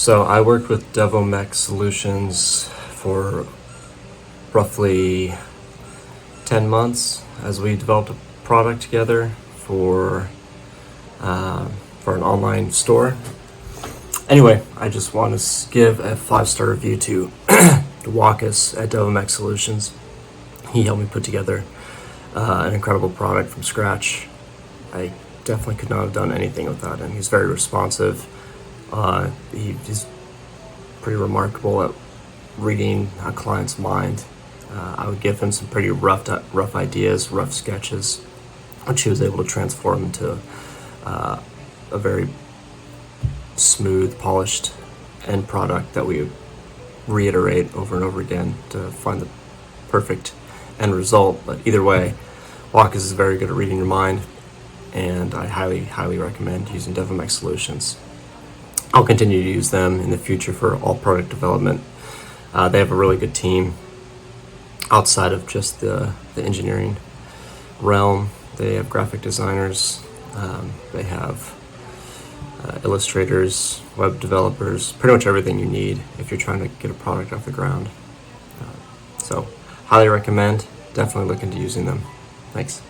So I worked with Devomech Solutions for roughly 10 months as we developed a product together for an online store. Anyway, I just want to give a 5-star review to Wacus at Devomech Solutions. He helped me put together an incredible product from scratch. I definitely could not have done anything without him. He's very responsive. He's pretty remarkable at reading a client's mind. I would give him some pretty rough ideas, rough sketches, which he was able to transform into a very smooth, polished end product that we reiterate over and over again to find the perfect end result. But either way, Wacus is very good at reading your mind, and I highly recommend using Devomech Solutions. I'll continue to use them in the future for all product development. They have a really good team outside of just the engineering realm. They have graphic designers, they have illustrators, web developers, pretty much everything you need if you're trying to get a product off the ground. So highly recommend, definitely look into using them. Thanks.